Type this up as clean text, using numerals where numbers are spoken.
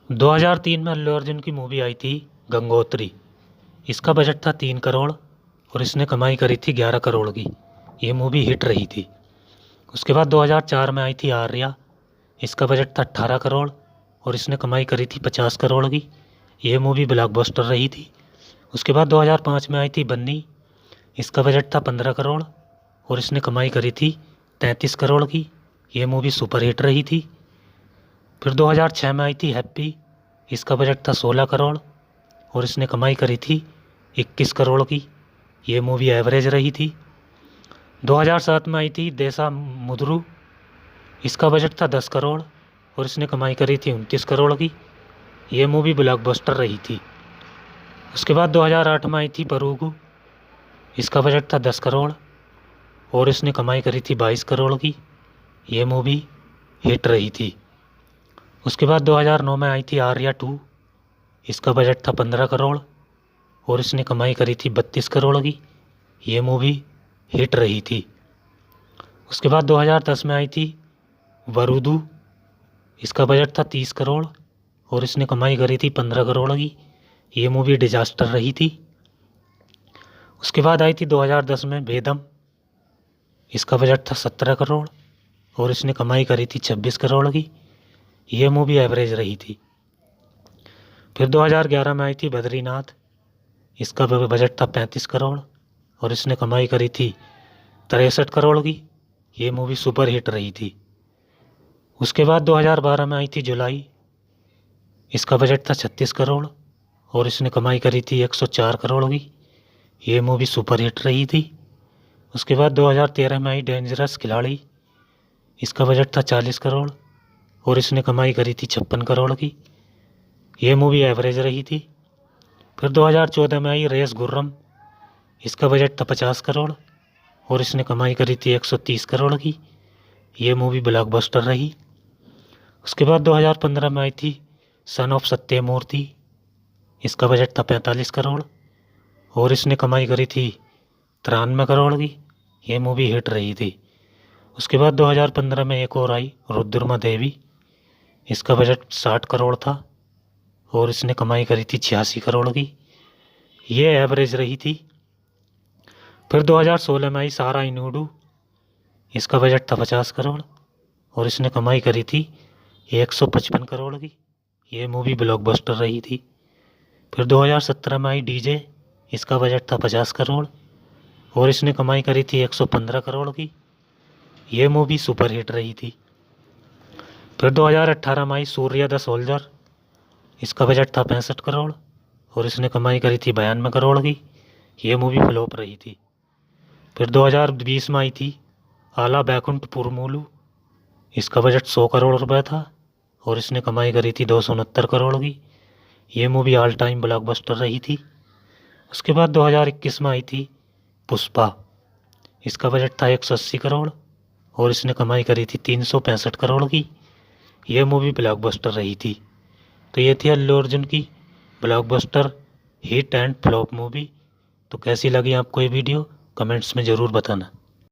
2003 में अल्लू अर्जुन की मूवी आई थी गंगोत्री। इसका बजट था 3 करोड़ और इसने कमाई करी थी 11 करोड़ की। ये मूवी हिट रही थी। उसके बाद 2004 में आई थी आर्या। इसका बजट था 18 करोड़ और इसने कमाई करी थी 50 करोड़ की। ये मूवी ब्लॉकबस्टर रही थी। उसके बाद 2005 में आई थी बन्नी। इसका बजट था 15 करोड़ और इसने कमाई करी थी 33 करोड़ की। ये मूवी सुपर हिट रही थी। फिर 2006 में आई थी हैप्पी। इसका बजट था 16 करोड़ और इसने कमाई करी थी 21 करोड़ की। ये मूवी एवरेज रही थी। 2007 में आई थी देसा मुद्रू। इसका बजट था 10 करोड़ और इसने कमाई करी थी 29 करोड़ की। ये मूवी ब्लॉकबस्टर रही थी। उसके बाद 2008 में आई थी परूगू। इसका बजट था 10 करोड़ और इसने कमाई करी थी 22 करोड़ की। ये मूवी हिट रही थी। उसके बाद 2009 में आई थी आर्या 2। इसका बजट था 15 करोड़ और इसने कमाई करी थी 32 करोड़ की। ये मूवी हिट रही थी। उसके बाद 2010 में आई थी वरुदू। इसका बजट था 30 करोड़ और इसने कमाई करी थी 15 करोड़ की। ये मूवी डिजास्टर रही थी। उसके बाद आई थी 2010 में बेदम। इसका बजट था 17 करोड़ और इसने कमाई करी थी 26 करोड़ की। ये मूवी एवरेज रही थी। फिर 2011 में आई थी बद्रीनाथ। इसका बजट था 35 करोड़ और इसने कमाई करी थी 63 करोड़ की। ये मूवी सुपर हिट रही थी। उसके बाद 2012 में आई थी जुलाई। इसका बजट था 36 करोड़ और इसने कमाई करी थी 104 करोड़ की। ये मूवी सुपर हिट रही थी। उसके बाद 2013 में आई डेंजरस खिलाड़ी। इसका बजट था 40 करोड़ और इसने कमाई करी थी 56 करोड़ की। ये मूवी एवरेज रही थी। फिर 2014 में आई रेस गुर्रम। इसका बजट था 50 करोड़ और इसने कमाई करी थी 130 करोड़ की। ये मूवी ब्लॉकबस्टर रही। उसके बाद 2015 में आई थी सन ऑफ सत्यमूर्ति। इसका बजट था 45 करोड़ और इसने कमाई करी थी 93 करोड़ की। ये मूवी हिट रही थी। उसके बाद 2015 में एक और आई रुद्रमा देवी। इसका बजट 60 करोड़ था और इसने कमाई करी थी 86 करोड़ की। ये एवरेज रही थी। फिर 2016 में आई सारा इनूडू। इसका बजट था 50 करोड़ और इसने कमाई करी थी 155 करोड़ की। ये मूवी ब्लॉकबस्टर रही थी। फिर 2017 में आई डीजे। इसका बजट था 50 करोड़ और इसने कमाई करी थी 115 करोड़ की। ये मूवी सुपर हिट रही थी। फिर 2018 में आई सूर्या द सोल्जर। इसका बजट था 65 करोड़ और इसने कमाई करी थी 92 करोड़ की। ये मूवी फ्लॉप रही थी। फिर 2020 में आई थी आला बैकुंठपुरमुलु। इसका बजट 100 करोड़ रुपए था और इसने कमाई करी थी 269 करोड़ की। ये मूवी ऑल टाइम ब्लॉकबस्टर रही थी। उसके बाद 2021 में आई थी पुष्पा। इसका बजट था 180 करोड़ और इसने कमाई करी थी 365 करोड़ की। यह मूवी ब्लॉकबस्टर रही थी। तो ये थी अल्लू अर्जुन की blockbuster hit and flop movie. तो कैसी लगी आपको ये वीडियो कमेंट्स में ज़रूर बताना।